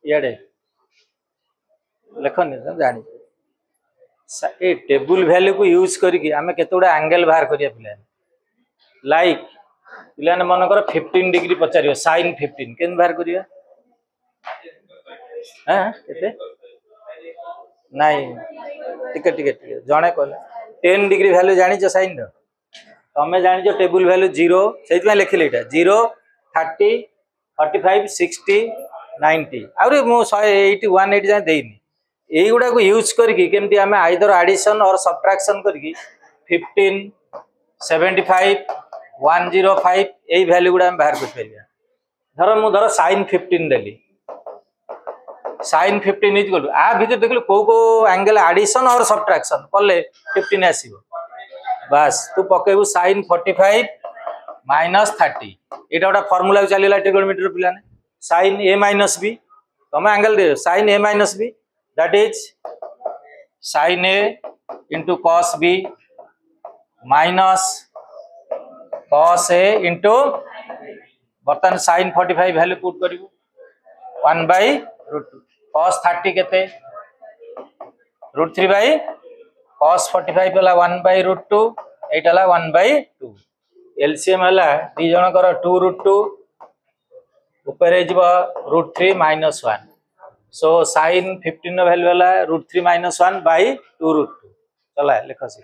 इे लेखनी जानी ए टेबुल वैल्यू को यूज करके आम केते एंगल बाहर करिया पिला लाइक पिला मन कर 15 डिग्री पचार sin 15 के बाहर करिया हाँ केते नहीं टिके टिके टिके जणे कहले 10 डिग्री वैल्यू जानी sin रो तमें जानी टेबुल वैल्यू 0 से लिखिले 0 30 45 60 90 आउरी मु 180 180 जाए देनी एगुड़ा को यूज करके केमती आम आइदर एडिशन और सब्ट्रैक्शन करके 15 75 105 यही वैल्यू गुड़ा बाहर कर धर मुझे sin 15 देली sin 15 इज गलु आ भीतर देखल को एंगल एडिशन और सब्ट्रैक्शन कले 15 आसीबो बस तू पकेबू sin 45 माइनस 30 एटा गोटा फार्मूला चलीला ट्रिगोनोमेट्री पिलाने sin a माइनस b तुम angle they sin a minus b that is sin a into cos b minus cos a into बर्तन sin 45 वैल्यू पुट करू 1/√2 cos 30 केते √3 बाय cos 45 वाला 1/√2 एटा ला 1/2 LCM हला दी जण कर 2√2 ऊपर जीव √3 माइनस 1 सो sin 15 वैल्यू वाला √3 माइनस 1 बाय 2√2 चला लिख सी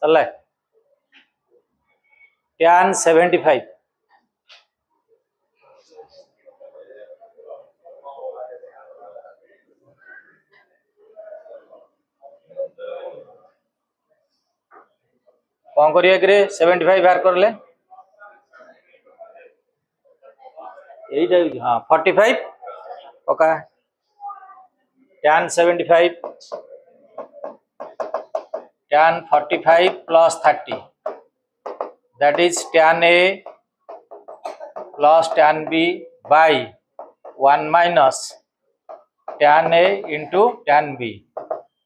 चल tan 75 कौन करिए कि 75 बाहर कर ले यही हाँ 45 पका tan 75 tan 45 plus 30 that is tan A plus tan B by 1 minus tan A into tan B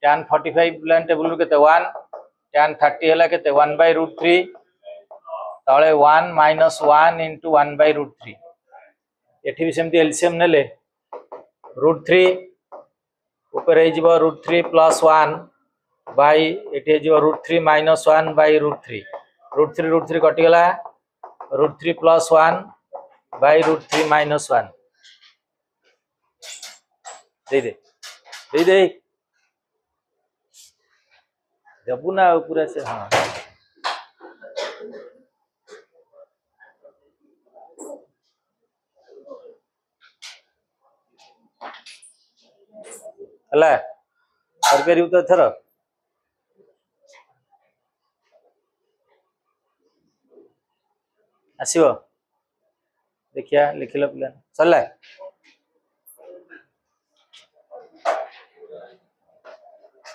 tan 45 plan table के 1 tan 30 है के 1/√3 तले 1 minus 1 into 1/√3 एठी भी सेमती एलसीएम नेले √3 ऊपर √3 plus 1 बाई एटी जो √3 - 1 बाई √3 √3 कटिगला √3 + 1 बाई √3 - 1 दे दे दे दे जबू ना पूरा से हाँ हला कर तो थर आसो देखिया लिखिल प्लान सरला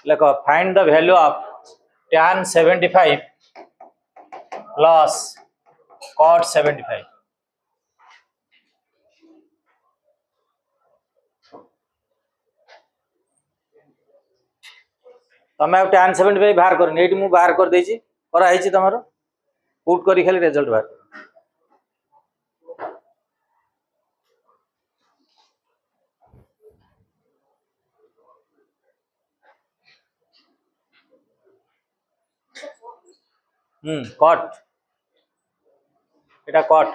लेख find the value of tan 75 plus cot 75 तमें tan 75 बाहर करनी ये मुझे बाहर कर देछि कराई तुम पुट करी खाली रिजल्ट बाहर कट एटा कट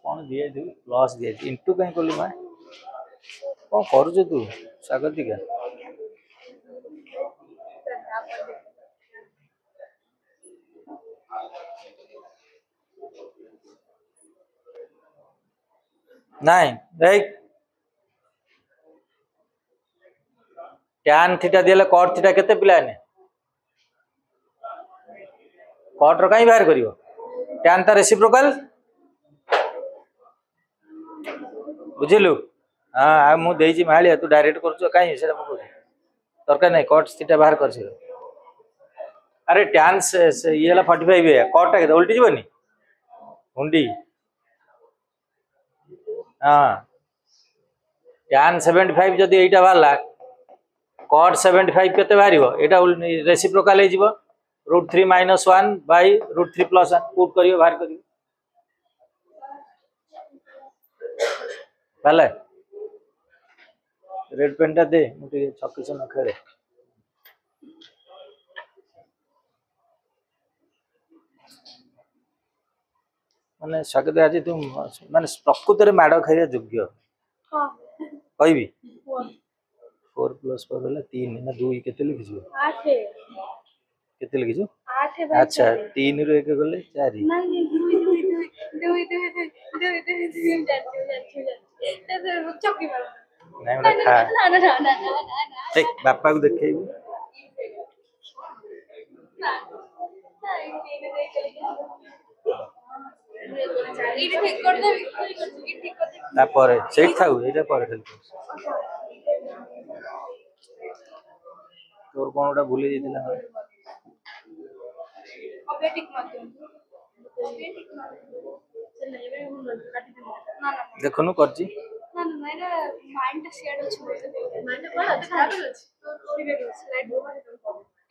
कौन दिए थी प्लस दिए थी इंटू कहीं कलु मैं कौन करू तू स्वागतिका नहीं देख tan थीटा दिले cot थीटा केते पिला ने cot रो कहीं बाहर करियो tan ता रेसिप्रोकल बुझिलु हाँ मु देइछि मालिया तू डायरेक्ट करछ कहीं सेटा पकौ दरकार नहीं cot थीटा बाहर कर छ अरे tan से ये ला 45 है cot टा के उल्टी जीवनी हुंडी हाँ tan 75 जदि एटा वाला cot 75 केते बाहरिबो एटा रेसिप्रोकल हे जीवो √3 - 1 बाई √3 + 1 पुट करियो बाहर करियो भले रेड पेन टा दे मुझे छक्की से न खेले माने स्वागत आज तुम माने प्रकृत रे माड़ खाइया योग्य हां कहबी 4 + 4 होला 3 ना 2 केते लिखि जो 8 केते लिखि जो 8 भाई अच्छा 3 रो 1 गले 4 नहीं 2 चक्की मार नहीं ना ना ना ना देख बापा को देखेबी तापर सेट थाउ एटा पर खाली तोर कोनटा भूली जेतिला ओके टिक मत ओके टिक मत चल एबे हम काटी दे ना ना देखनु करजी ना ना मेरा माइंड शेड अछि माइंड पर अच्छा अछि ठीक है राइट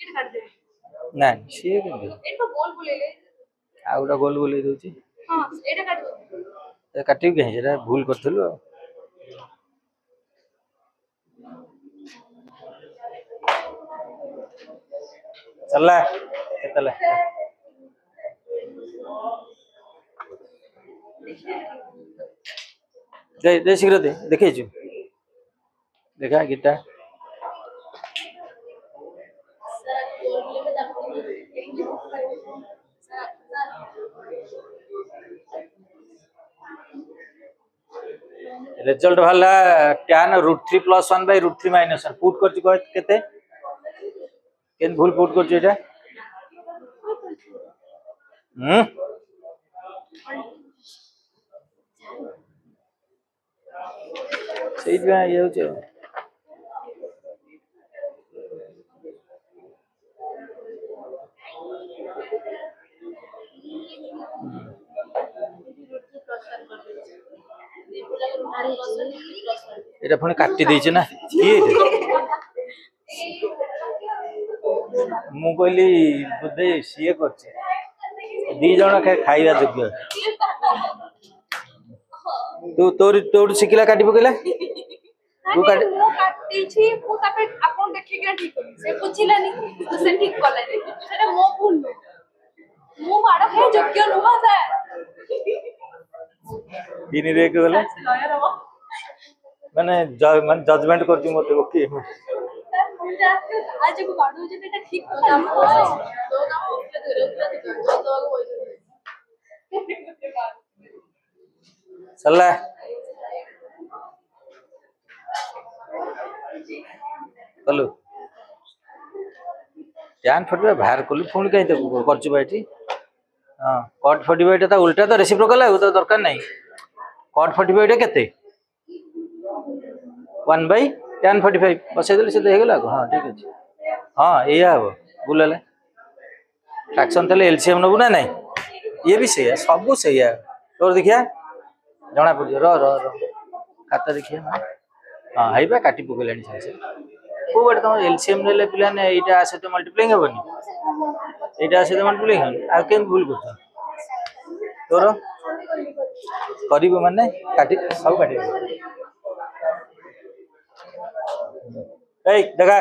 इट काट दे ना से के एटा गोल बोलेले आउडा गोल बोले दोची हां एटा काट दो ए काटी के जेरा भूल करथलु चलला केतला दे दे शीघ्र दे देखे छु देखा गीता रिजल्ट वाला tan √3 + 1 बाई √3 - 1 पुट करछि केते केन भूल पुट करछि एटा सही ये होचे एटा पुणी काटी देछि ना किए मु कहली बुद्धे सीए करछे दी जण खाइबा योग्य तू तोर तोर शिखला काटी पकेला तू काटी छी मु ताके आपन देखि के ठीक से बुझिलानी से ठीक कले सेटा मो भूल मु माडा है योग्य नुवा से इनी रे के बोले लॉयर हो माने जजमेंट करती मते ओके आज को माडू जे बेटा ठीक काम दो काम चला चलो टैन 45 बाहर कलु पुणी कहीं तो करछु बाइटी हां कट 45 ता उल्टा तो रेसिप्रोकल है तो दरकार नहीं कट 45 केते 1 बाय tan 45 बसे देले से हो गेला हां ठीक अछि हां एया हो बुलले फ्रैक्शन तले एलसीएम नबु ना नहीं ये भी सही है सब सही है तोर देखिया जना पड़ र र र खाता देखिए हां हाइबा काटी पकेलानी से को बड तुम एलसीएम नेले पिला ने एटा आसे तो मल्टीप्लाइंग हेबनी एटा आसे तो मल्टीप्लाइंग हेबनी आ केम भूल करता तोर करिबो माने काटी सब काटी ए देखा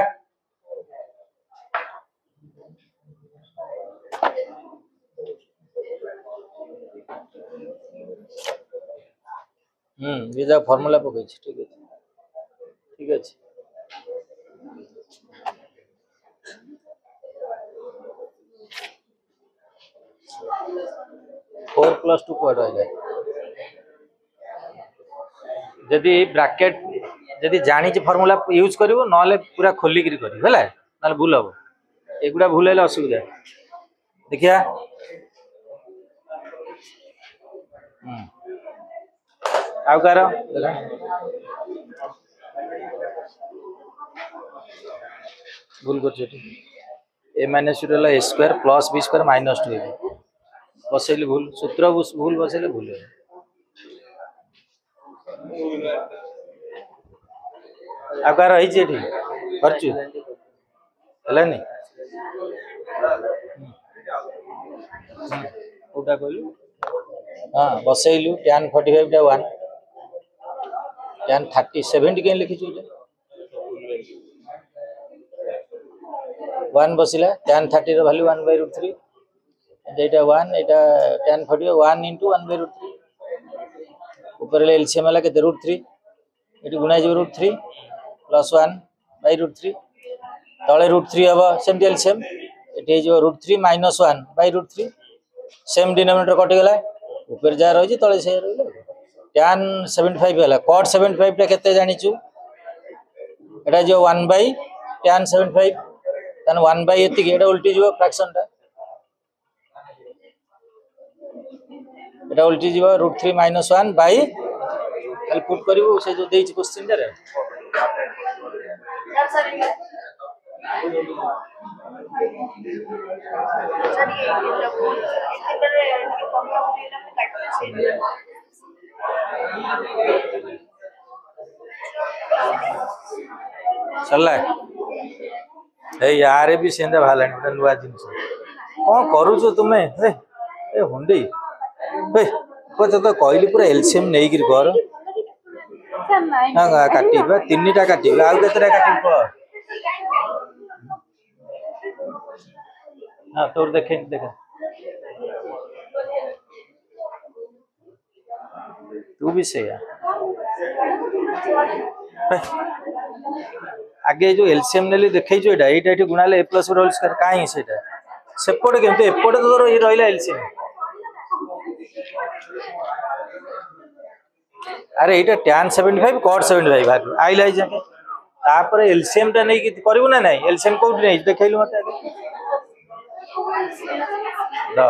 ये जा फार्मूला पकै छी ठीक है 4 + 2 क्वाड हो जाए जदि ब्रैकेट जदि जानी छी फार्मूला यूज करिवो नले पूरा खोली करी करी होला नले भूल हो एगुडा भूल हेले असुविधा देखिया आउ कार भूल कर A minus a square plus b square minus 2 बसैली भूल सूत्र भूल बसैले भूल आकार है जे ठीक करछु हलानी उटा कहलु हां बसैलु tan 45 टा 1 tan 30 70 के लिखि छु 1 बसिला tan 30 रो वैल्यू 1/√3 एटा 1 एटा tan 40 1 * 1/√3 ऊपर ले एलसीएम वाला के √3 एटी गुणा जो √3 + 1/√3 तळे √3 हबो सेम एलसीएम एटी जो √3 - 1/√3 सेम डिनोमिनेटर कटि गेला ऊपर जा रही तळे से रहिला tan 75 हला cot 75 टा केते जानि छु एटा जो 1/tan 75 तन 1 एति एटा उल्टी जो फ्रैक्शन टा एटा उल्टी जीवा √3 - 1 बाय कल पुट करिवो से जो देइ क्वेश्चन रे चला ए यार भी सेंदा भालानी नुआ जिंस कोन करू छ तुमे ए हुंडी ए को तो कहली पूरा एलसीएम नै गिर कर हां काटिबा तीनटा काटिबा आउ केतरा काटिब हां तोर देखे देखा तू भी से आगे जो एलसीएम नेली देखै जो एटा एटा गुणाले a + होल स्क्वायर काई सेटा सेपट केमते एपट तो रहिला एलसीएम अरे एटा tan 75 cot 75 भाग आइला जाके तापर एलसीएम टा नै कि करबो ना नै एलसीएम कोट नै देखैलु मते द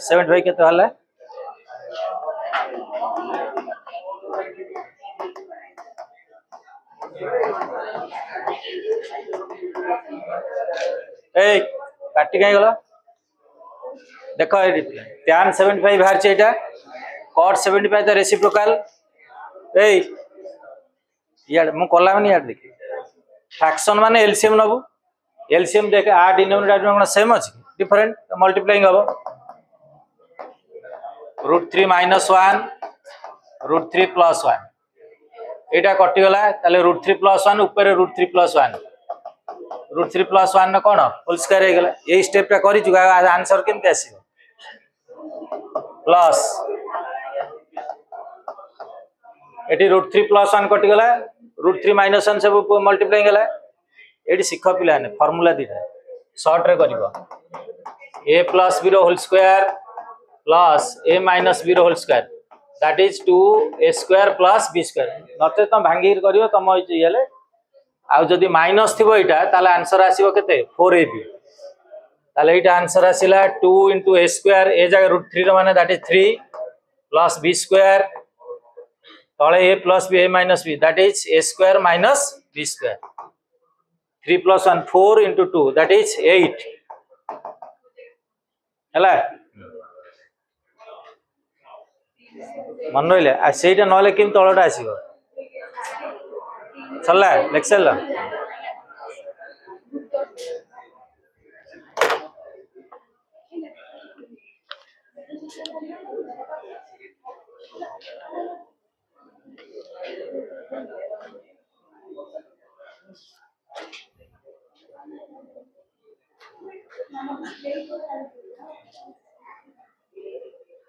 75 के तो हल ए काटी कहीं गला देख tan 75 बाहर एटा cot 75 द रेसिप्रोकाल ए यार मु कला माने यार देखि फ्रैक्शन माने एलसीएम नबु एलसीएम देख आ डिनोमिनेटर कोन सेम अछि डिफरेंट मल्टीप्लाइंग हबो √3 - 1 √3 + 1 एटा कटि गला ताले √3 + 1 ऊपर √3 + 1 √3 + 1 न कोन होल स्क्वायर हे गला ए स्टेप टा करि जुगा आंसर केमते आसीबो प्लस एटी √3 + 1 कटि गला √3 - 1 सब मल्टीप्लाइंग गला एटी शिख पिला ने फार्मूला दिटा शॉर्ट रे करिवो a + b रो whole square plus a - b रो whole square that is 2a² + b² नते त भांगी करिवो तम इले आ जदि माइनस थिबो एटा ताले आंसर आसीबो केते 4ab ताले एटा आंसर आसीला 2 * a² ए जगह √3 रो माने दैट इज 3 + b² तळे a + b a - b that is a² - b². 3 + 1 4 * 2 that is 8 हला मन रहिले आ सेटा नले किम तळटा आसीबो चलला लेक्चर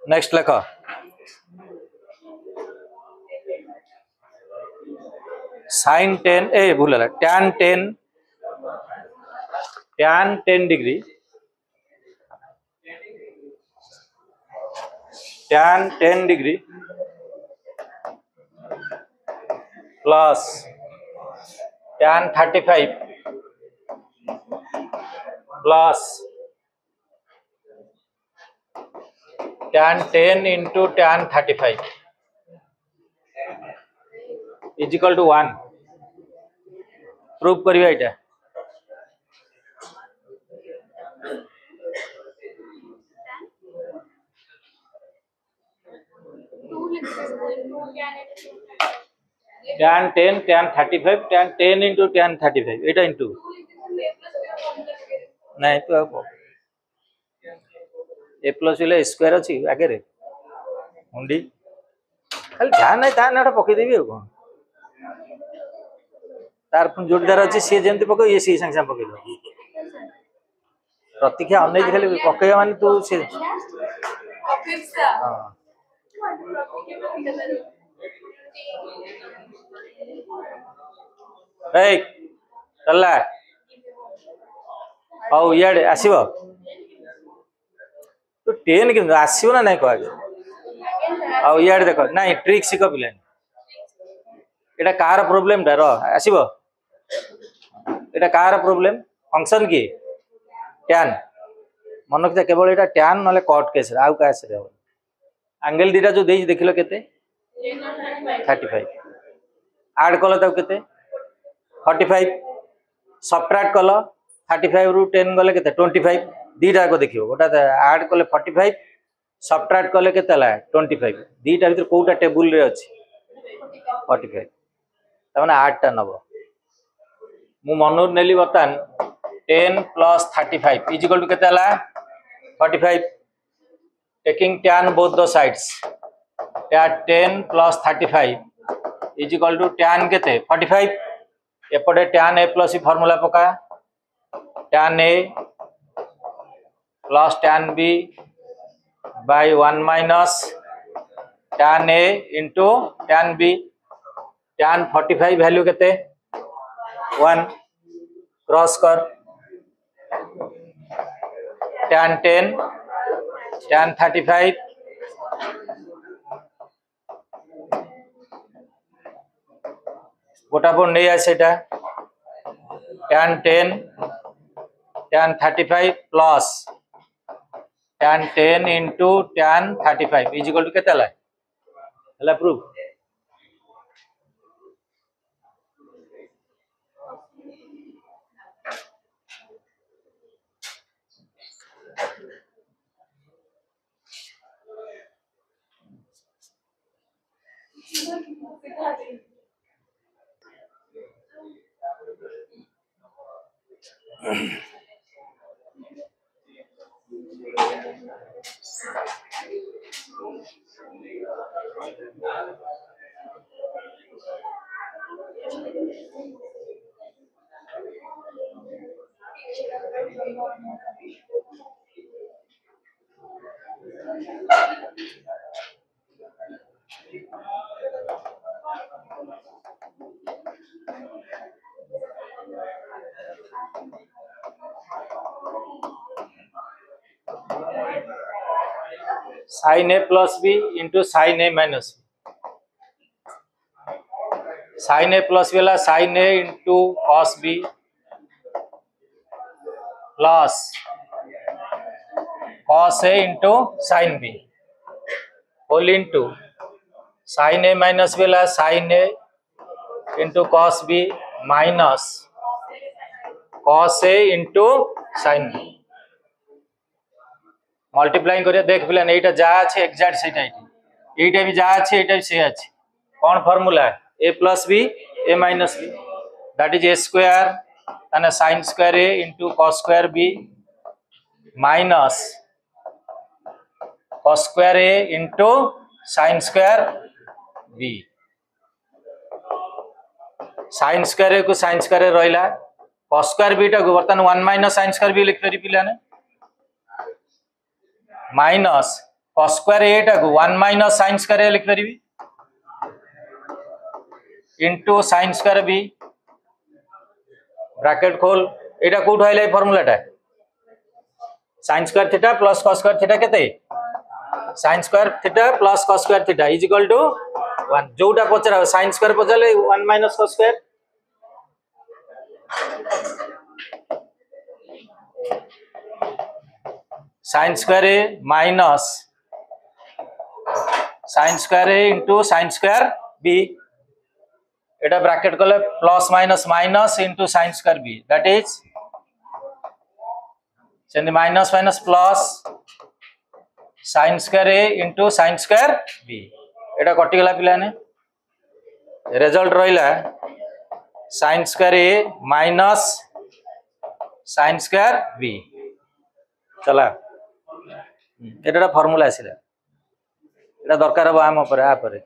नेक्स्ट लेख sin 10 ए भूल है tan 10 degree tan 10 degree plus tan 35 plus tan 10 * tan 35 is equal to 1 proof करिया एटा tan 10 tan 35 tan 10 * tan 35 एटा इनटू नहीं तो अब a प्लस इले स्क्वायर अछि आगे रे मुंडी खाली ध्यान नहीं था नाटा पकई देबी को तार पुन जोड़दार अछि से जेंति पकई ये सी संग संग पकई दो प्रतीक्षा अनै खाली पकई माने तू से अपेक्षा हां ए चलला औ याडे आसीबो तो 10 कि आसीबो ना नहीं कह आ याडे देखो नहीं ट्रिक सिख पिला एटा कार प्रॉब्लम डा रो आसीबो एटा कार प्रॉब्लम फंक्शन की tan मन के केवल एटा tan नले कट केस आउ का से एंगल दीटा जो देई देखिलो केते 35 ऐड कलो त केते 45 सबट्रैक्ट कलो 35 रु 10 गले केते 25 दीटा को देखियो गोटा ऐड कले 45 सबट्रैक्ट कले केते ला 25 दीटा भीतर कोटा टेबल रे अछि 45 तमने 8 टा नबो मु मनोर नेली बतन 10 + 35 इज इक्वल टू केते ला 45 taking tan both the sides tan 10 + 35 is equal to tan केते 45 एपटे tan a + e फार्मूला पका tan a + tan b by 1 minus tan a into tan b tan 45 value केते 1 क्रॉस कर tan 10 tan 35 गोटा पर नहीं आसेटा tan 10 tan 35 plus tan 10 into tan 35 is equal to केते ला हला proof sin a plus b into sin a minus b. sin a plus b वाला sin a into cos b plus cos a into sin b whole into sin a minus b वाला sin a into cos b minus cos a into sin b multiplying करिया देख पिलान एटा जा আছে exact सेटा एटा भी जा আছে एटा भी से আছে कौन formula a plus b a minus b that is a square and sin square a into cos square b minus cos square a into sin square b sin square a को sin square a रहिला cos square b टा को बर्तन 1 minus sin square b लिख परि पिलाने minus cos square a टा को 1 minus sin square a लिख परिबी into sin square b bracket खोल एटा कोठ आइला फार्मूला टा sin square theta plus cos square theta केते sin square theta plus cos square theta is equal to 1 जोटा पचरा sin square पचले 1 minus cos square sin square a minus sin square a into sin square b एटा bracket कोले plus minus minus into sin square b that is सेंदी minus minus plus sin square a into sin square b एटा कटि गला पिलाने result रहिला sin square a minus sin square b चला एटा formula आसिला एटा दरकार बा हम पर आ पर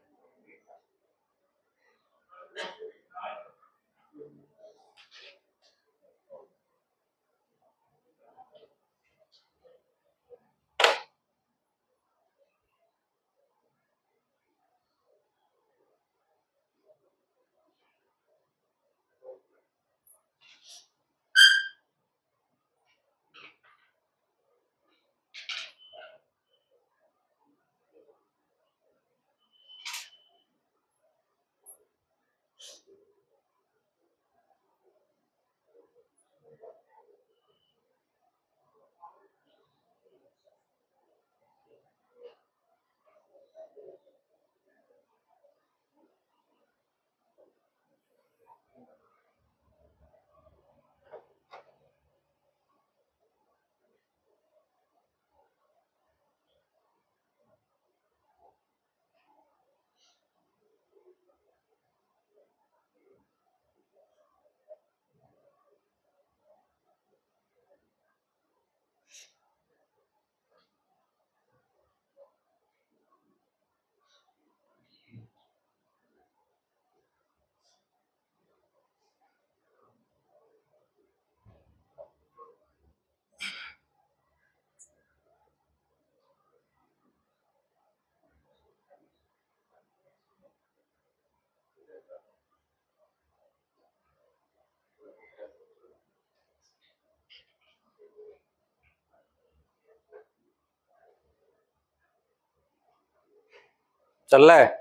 चल रहा है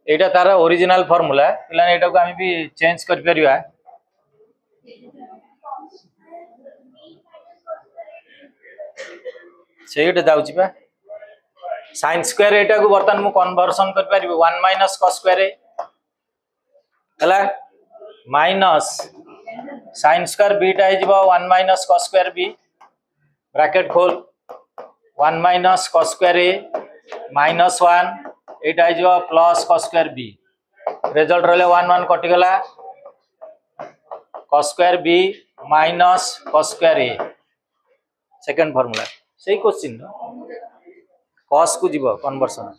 एटा तार ओरिजिनल फार्मूला पिला एटा को आमी भी चेंज कर परिया सेट दाउची बा sin square एटा को बर्तन मु कन्वर्सन कर परिबो 1 minus cos square हला माइनस साइन स्क्वायर बीटा हो 1 minus cos square B bracket खोल 1 minus cos square A minus 1 एटा हो plus cos square B result रहा 1 1 कटिगला cos square B minus cos square A second formula सही question cos को जीव कन्वर्सन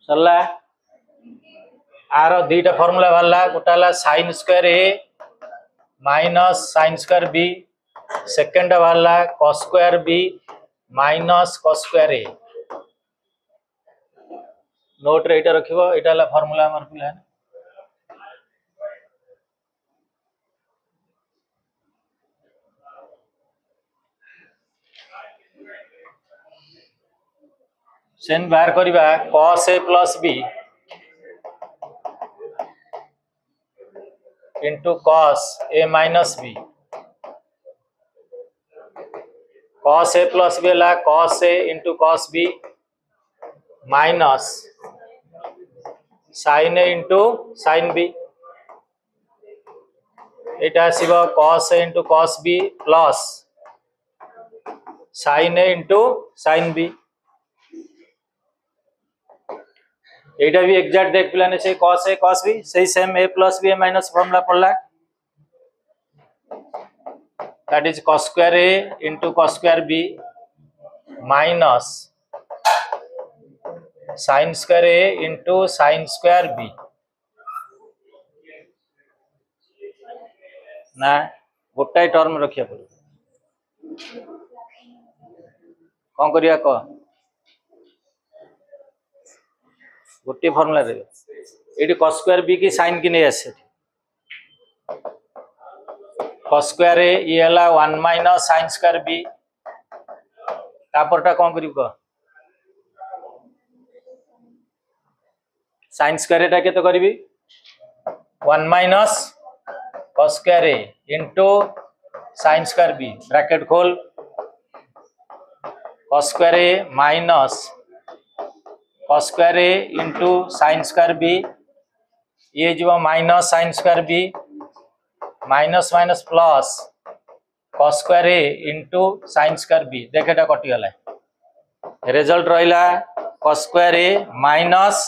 सरला आर दीटा फॉर्मूला बाहरला गोटा sine square A minus sine square B second बाहरला cos square B minus cos square A note रे एटा रखिबो एटा ला फॉर्मूला हमर पिला सेन बाहर करबा cos a plus b into cos a minus b cos a plus b ला cos a into cos b minus sin a into sin b एटा आसीबो cos a into cos b plus sin a into sin b एटा भी exact देख पिलाने से cos a cos b सही same a plus b a minus formula पड़ला that is cos square a into cos square b minus sin square a into sin square b ना गोटाई term रखिया पड़े कौन करिया कह गोटे फॉर्मूला रे एटी cos स्क्वायर b की sin की नहीं आसे cos स्क्वायर ए ये हला 1 माइनस sin स्क्वायर b तापरटा कौन करिव क sin स्क्वायर एटा केते करबी 1 minus cos square A into sin square b bracket खोल cos square A minus cos square A into sine square B ये जो minus sine square B minus minus plus cos square A into sine square B देख एटा कटि गला result रहिला cos square A minus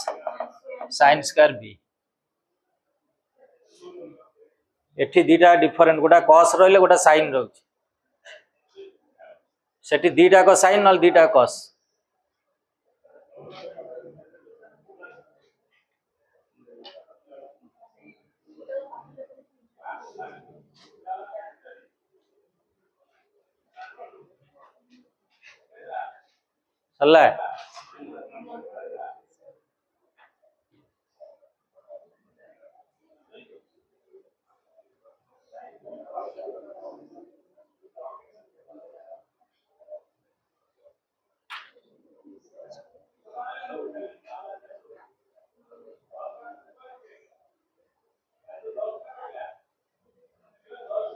sine square B एठी दीटा different गोटा cos रहिले गोटा sin रहउची सेठी दीटा को sin नल दीटा cos चला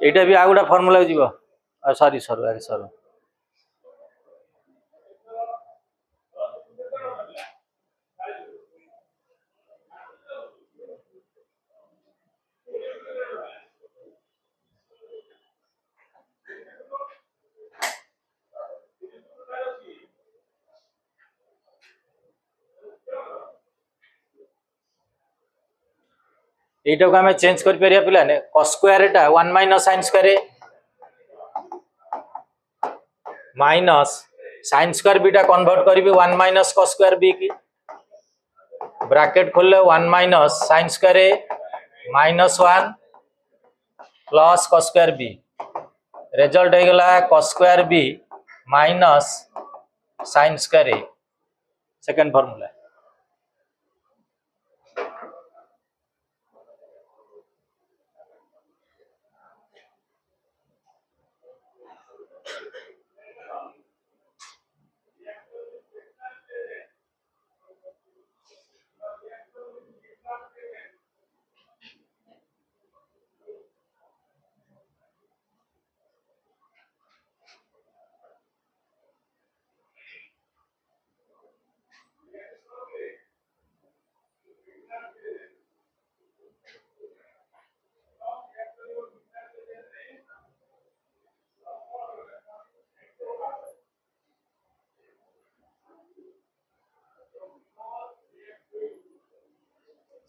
एटा भी आगुडा फार्मूला जीवो सॉरी सर सर एटा को हमें चेंज कर परिया पिला ने cos स्क्वायर एटा 1 minus sin square A minus sin square beta convert करबी 1 माइनस cos स्क्वायर बी की ब्रैकेट खोलले 1 minus sin square A minus 1 plus cos square B result हो गला cos square B minus sin square A second formula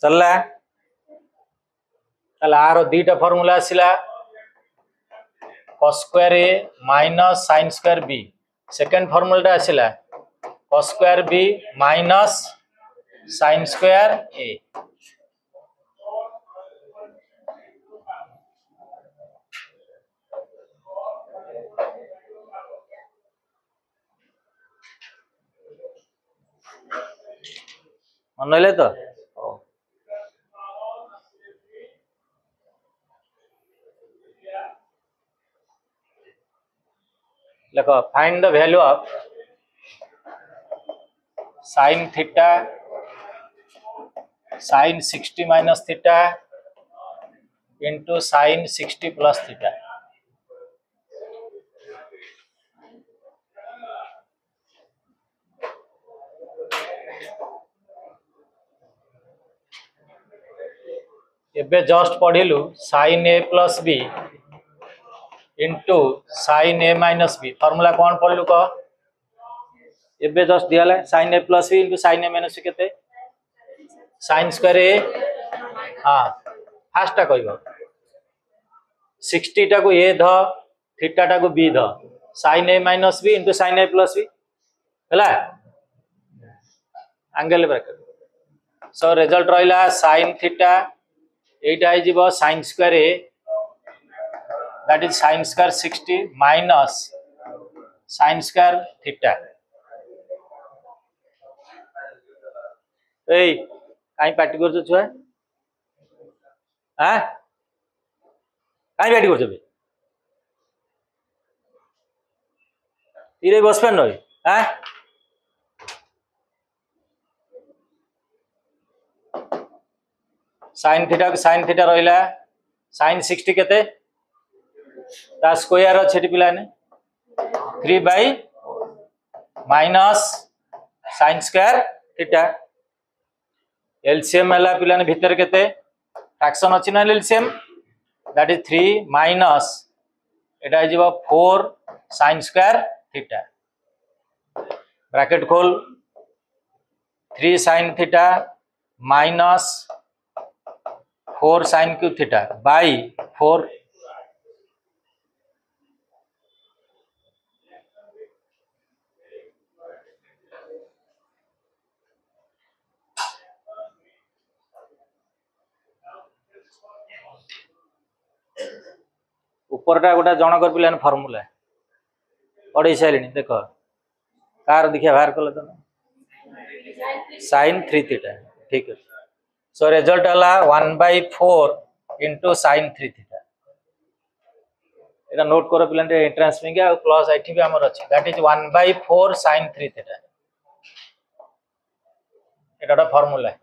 चलला ताले आर दीटा formula आसिला cos square a minus sin square b second formula आसिला cos square b minus sin square a मन तो देखो find the value of sin theta sin 60 minus theta into sin 60 plus theta एबे जस्ट पढ़िलु sin a plus b into sin a minus b formula कौन पढ़लु कह एबे just दियाला sin a plus b into sin a minus b केते sin square a हाँ fast टा कहबो 60 टा को a ध थीटा टा को b ध sin a minus b into sin a plus b हला एंगल ब्रैकेट सो रिजल्ट रहिला sin थीटा एटा आई जीवो sin square a that is sin square 60 minus sin square theta ए काई पार्टी करछ छुआ हां काई पार्टी करछ बे इरे बसपेन नय हां sin थीटा रहिला sin 60 केते ता स्क्वायर छेटी पिलाने 3 by minus sin square theta LCM हला पिलाने भीतर केते फ्रैक्शन अछि ना एलसीएम दैट इज 3 माइनस एटा आइबो 4 sin स्क्वायर थीटा ब्रैकेट खोल 3 sin theta minus 4 sin cube theta by 4 ऊपरटा गोटा जनकर पिलान फॉर्मूला पढ़े सारे देख कार देखिए बाहर कल तो sin 3 थीटा ठीक है सो रिजल्ट हला 1/4 इंटू sin 3 थीटा एटा नोट करो पिलान एंट्रेंस में आ प्लस एठी भी हमर अछि that is 1/4 sin 3 theta Etah formula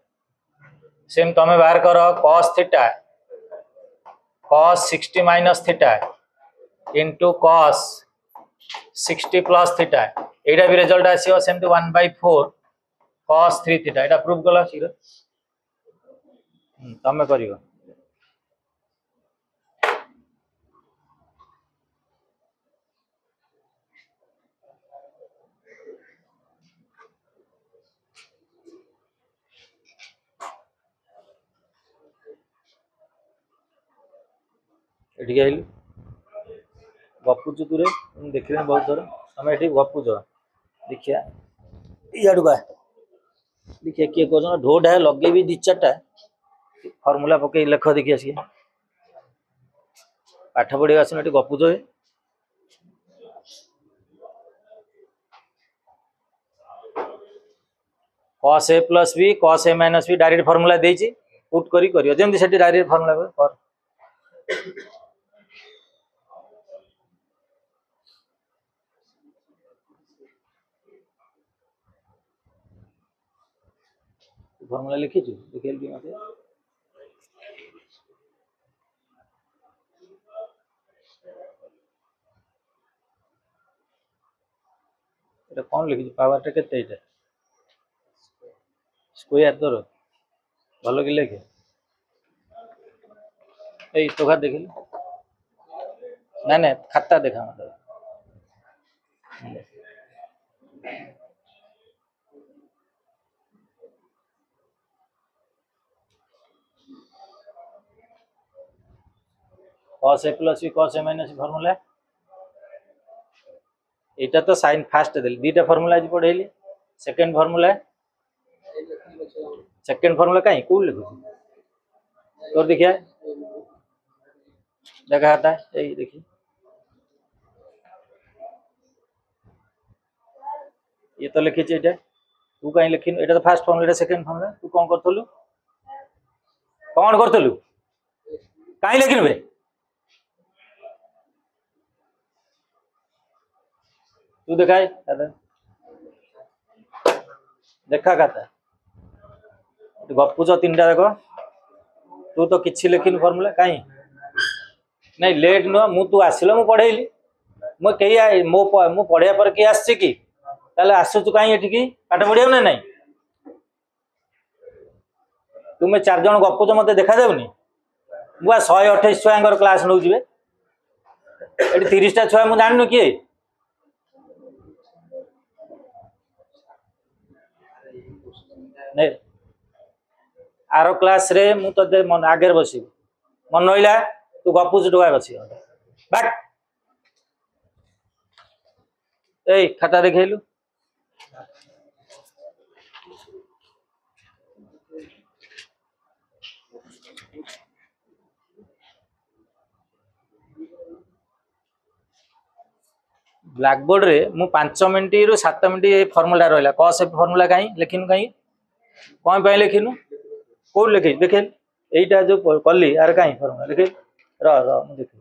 same तमे बाहर करो cos theta cos 60 minus theta into cos 60 plus theta एटा भी रिजल्ट आसीओ सेमती 1/4 cos 3 थीटा एटा प्रूव कला शीघ्र तमे करियो एठी आइल गपुचु तुरे देखिले बहुत थोर तमे एठी गपुच देखिया इयाडू बा देखिए किए को ढोढा लगे भी दी चारटा फॉर्मूला पके लेख देखिए सी पाठ पढ़ी आसन गपुच cos a plus b cos a minus b direct formula देछि पुट करियो जेमति सेठी डायरेक्ट फॉर्मूला कर फॉर्मूला लिखि छु देखिए भी मते एटा कोन लिखि पावर टा केते एटा स्क्वायर तोर भलो कि लेखे ए तो खा देखिल ना ना खाता देखा मतलब cos a plus b cos a minus formula एटा तो sin फास्ट देली दीटा फॉर्मूला आज पढेली सेकंड फॉर्मूला काई को लिखो तो देखिए देखा था यही देखिए ये तो लिखी एटा तू कहीं लिखिन एटा तो फास्ट फॉर्मूला सेकंड फॉर्मूला तू कौन करथलु कहीं लिखिन बे तू देखाए देखा खाता गपुच तीनटा देखो तू तो किसी लिखिन फॉर्मूला कहीं नहीं लेट नुह मु तू आसिल मु पढ़ेली मु कई मो पढ़िया पर किए आसछि कि ताले आसुचु कहीं एठिकी पाठ पढ़िया ना नहीं तुम चार जन गपुच मते देखा जाउनी मुआ 128 छुआ क्लास नौ जीवे एटी 30 टा छुआ मु जाननु किए नहीं आरो क्लास रे मु तो मन आगे बसी मन रहिला तू गपुच डुआ बसी बाक ए खाता देखैलु ब्लैक बोर्ड रे मु 5 मिनिट रु 7 मिनिट ये फॉर्मूला रहला cos f फॉर्मूला काई लिखिनु काई कोन पय लिखिनु को लिखि देखे एटा जो कली आर काई फॉर्मूला लिखि र मु देखि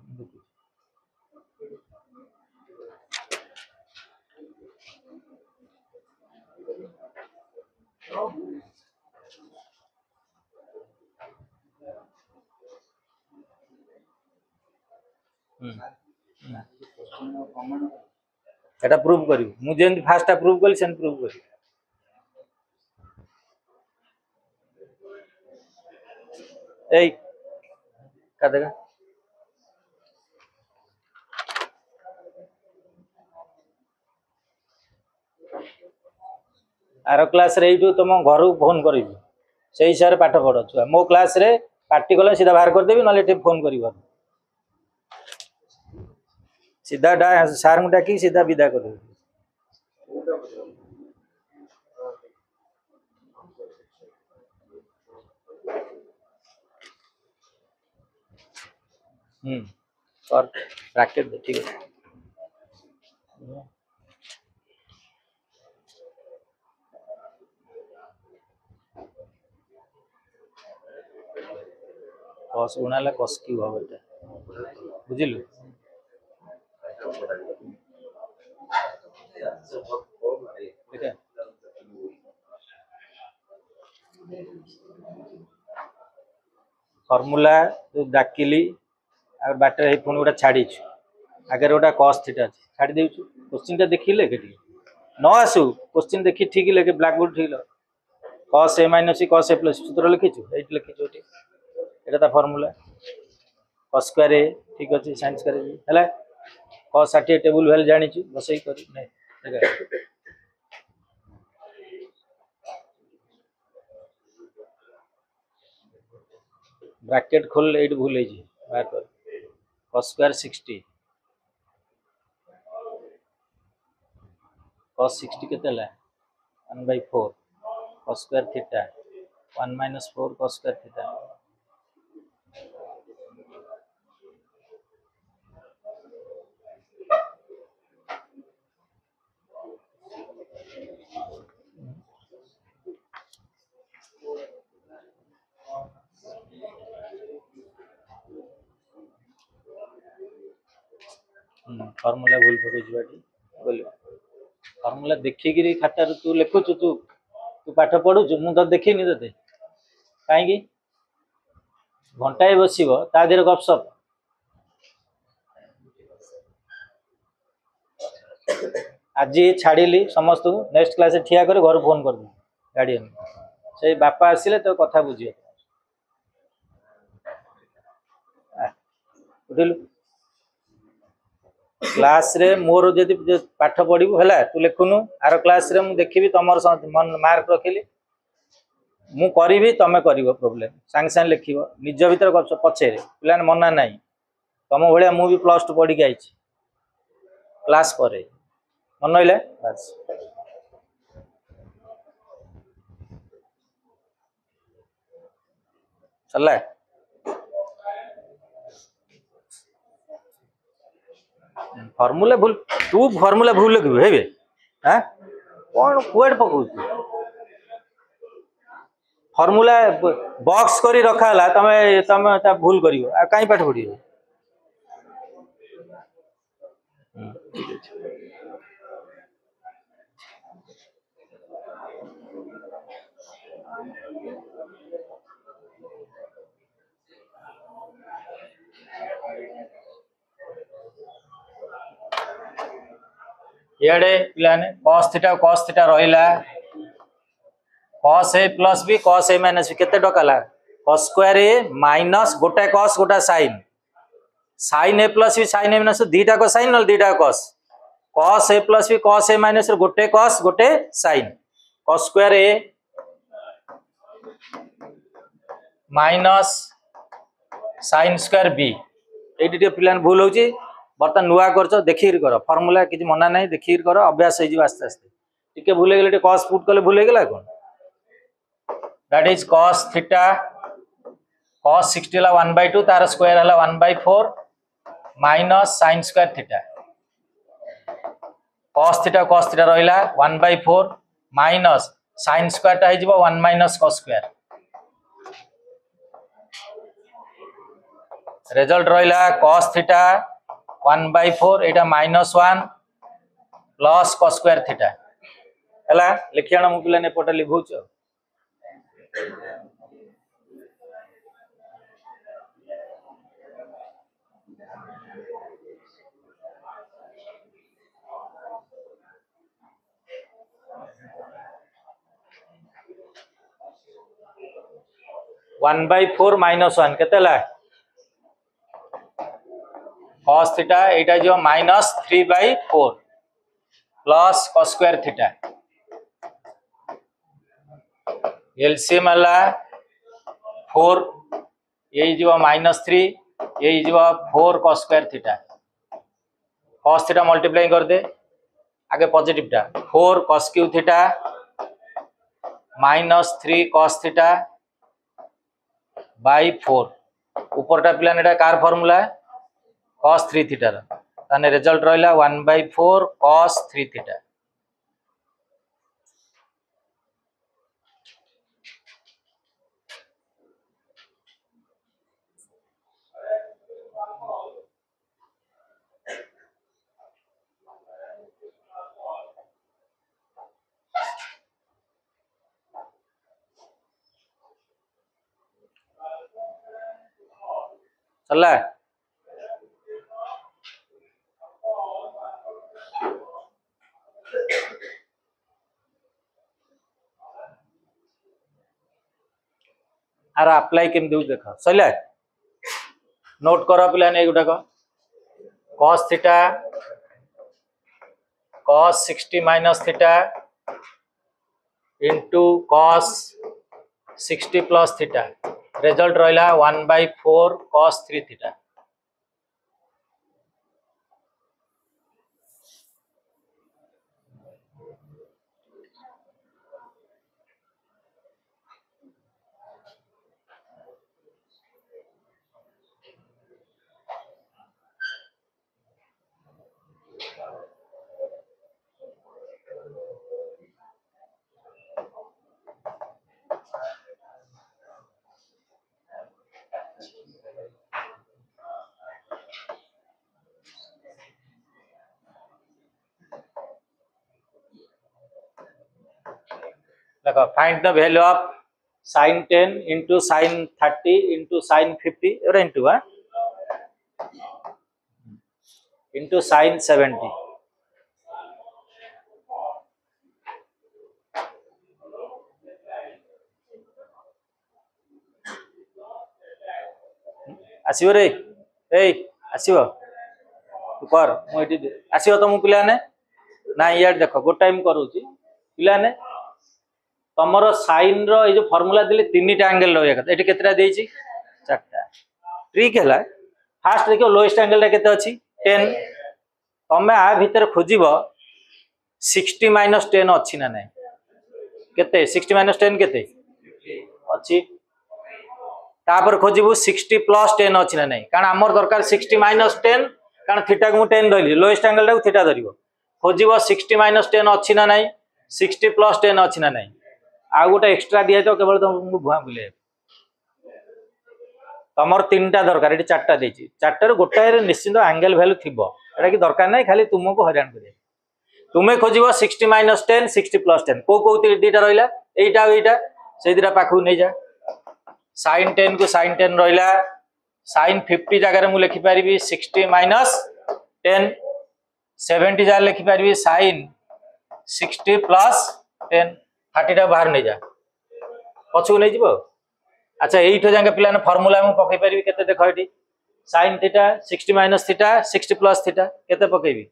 एटा प्रूव करी मु जेंति फास्ट प्रूव कली सेन प्रूव करी ए का देखा आरो क्लास रे इटू तुम घर फोन करी से हिसाब से पाठ पढ़ छुआ मो क्लास रे पार्टी कले सीधा बाहर कर देबी नले फोन करी सीधा सार डाकी सीधा विदा कर ब्रैकेट ठीक है कस उणाला कस की भाव बुझिलु ठीक है फॉर्मूला जो डाकिली आ बाटर हे फोन गोटा छाड़ी आगे गोटा कस थीटा छाड़ी देछु क्वेश्चन टा देखिले केटी न आसु क्वेश्चन देखि ठीक लेके ब्लैक बोर्ड ठीक cos a minus cos a plus सूत्र लिखिछु एट लिखिछु एटी एटा ता फार्मूला cos स्क्वायर a ठीक अछि sin स्क्वायर b हला cos 60 टेबल वैल्यू जानि छु बसई करी नै देखा ब्रैकेट खोल एट भूल है जी बाहर कर cos स्क्वायर 60 cos 60 केते ला 1/4 cos square theta 1 - 4 cos square theta formula भूल पड़े जीवाटी बोल फार्मूला देखि गिरी खाता तू लिखु तू तू पाठ पढु मु तो देखिनी तते काई की घंटाए बसिबो ता देर गपसप आज छाड़िली समस्त नेक्स्ट क्लास ठिया कर घर फोन कर गार्डियन से बापा आसिले तो कथा बुझिए उठिलु क्लास रे मोर जदि पाठ पढ़ू है तू लिखुनु आर क्लास रे मु देखी तुम मार्क रखिली मु करी तुम कर प्रोब्लेम सांगे सांगे लिख निज भर पचे पे मना ना तुम भाया मुझे प्लस टू पढ़ी आई क्लास पर मन रहा बस चल फर्मूला भूल तू फर्मूला भूल लगे हे हाँ कौन कुआड पकाऊ फर्मूला बॉक्स करी रखा है तमें तमें भूल कर कहीं पाठ पढ़ इे पे कॉस थीटा रहा cos A plus B cos A minus B केते टका ला कॉस स्क्वायर ए माइनस गोटा कॉस गोटा साइन साइन ए प्लस बी साइन ए माइनस दीटा को साइन ना दीटा cos cos A plus B cos A minus गोटे कॉस गोटे sine cos square A minus sine square B ये पिलान भूल होची बर्तमान नुआ कर देखिए कर फर्मूला किसी मना ना देखिए कर अभ्यास हो आस्ते आस्ते टिके भूल गले कॉस पुट कले भूल गला कौन that is cos theta cos 60 ला 1/2 तार स्क्वायर हला 1/4 minus sin square theta cos theta रहिला 1/4 माइनस sin स्क्वायर ता हिजबो 1 माइनस cos स्क्वायर रिजल्ट रहिला cos थीटा 1/4 एटा -1 प्लस cos स्क्वायर थीटा हला लिखियाना मु पिला ने पटा लिखौछ 1/4 -1 केतेला cos थीटा एटा जो -3/4 plus cos square theta LCM हला 4 ये जो -3 ये जो 4 cos square theta cos theta multiply कर दे आगे पॉजिटिव टा 4 cos Q theta -3 cos theta by 4 ऊपरटा प्लान एटा कार फार्मूला cos 3 थीटा ताने रिजल्ट रहिला 1/4 cos 3 थीटा चला आर अप्लाई केम देउ देख सैला नोट कर पिला ने गुटा cos theta cos 60 minus theta into cos 60 plus theta result रहिला 1/4 cos 3 थीटा देखो find the value of sin 10 into sin 30 into sin 50 एवरा into sin 70 आसीबो रे ए आसीबो तू कर मु एटी आसीबो त मु पिला ने ना यार देखो गो टाइम करूची पिला ने तमरो साइन रो ये जो फार्मूला दिले तीन टा एंगल रहया कथा एटी केतरा देछि चारटा ट्रिक हैला फास्ट देखो लोएस्ट एंगल केते अछि 10 तमे आ भीतर खोजिबो 60 माइनस 10 अछि ना नै केते 60 माइनस 10 केते अछि तापर खोजिबु 60 प्लस 10 अछि ना नै कारण हमर दरकार 60 माइनस 10 कारण थीटा को 10 धरली लोएस्ट एंगल टा को थीटा धरिबो खोजिबो 60 माइनस 10 अछि ना नै 60 प्लस 10 अछि ना नै आ गोटे एक्स्ट्रा दिया तो केवल तुमको भुआ बुले तमर तीनटा दरकार ये चारटा देछि चारटार गोटाए निश्चित एंगल वैल्यू थिबो एटा कि दरकार नै खाली तुमको हैरान करे तुमे खोजिबो 60 माइनस 10 60 प्लस 10 को दीटा रहिला एइटा से दीटा पाखु नै जा sin 10 को sin 10 रहिला sin 50 जगह रे मु लिखि परिबी 60 माइनस 10 70 जा लिखि परिबी sin 60 प्लस 10 30 टा बाहर नै जा पछु नै जिवो अच्छा एइठो जाके पिलाने फार्मूला मु पकै परिबी केते देखो एठी sin theta 60 minus theta 60 plus theta केते पकेबी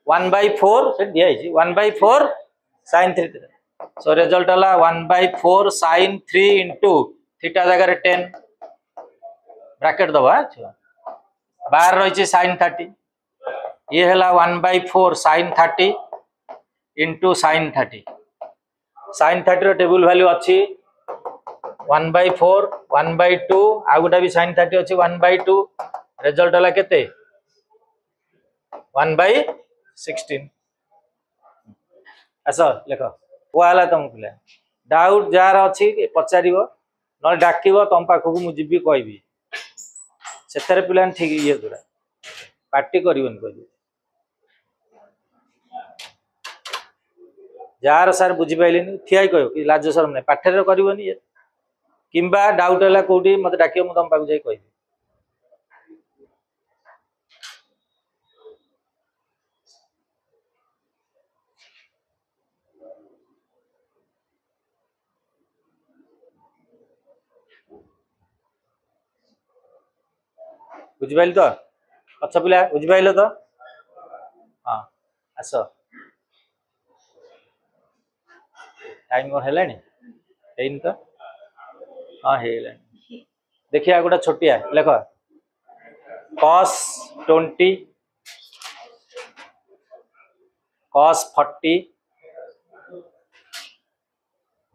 1/4 से दिया है 1/4 sin 3 सो रिजल्ट हला 1/4 sin 3 into थीटा जगह रे 10 ब्रैकेट दबा बाहर रही sin 30 ये हला 1/4 sin 30 into sin 30 sin 30 रो टेबल वैल्यू अछि 1/4 1/2 आ गोटा भी sin 30 अछि 1/2 रिजल्ट हला केते 1/16 अच्छा लेखो वो हला तुम पिला डाउट जार अछि पचारिबो न डाकिबो तुम पाखु मु जिबी कहबी सेथरे पिलान ठीक ये दुरा पार्टी करिवन कहबी जार सर बुझी पाइलेनी थियाई कहयो कि लाज शरम नै पाठरे करिवनी किंबा डाउट हला कोठी मते डाकियो मु तुम पाखु जाई कहबी बुझी पाइल तो अच्छा पिला बुझी पाइल तो हां आसो टाइम को हेलानी हेइन तो हां हेलानी देखिया गोटा छोटिया लेखो cos 20 cos 40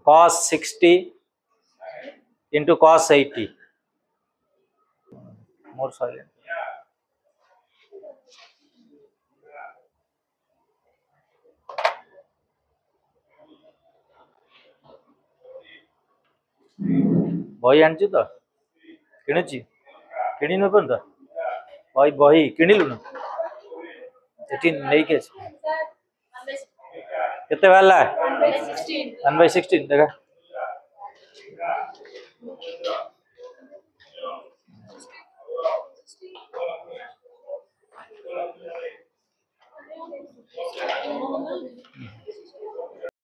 cos 60 into cos 80 more silent बही आनछु तो किणुची किणी न पण तो बही किणिलु न एटी नै के केते वाला 1/16 देखा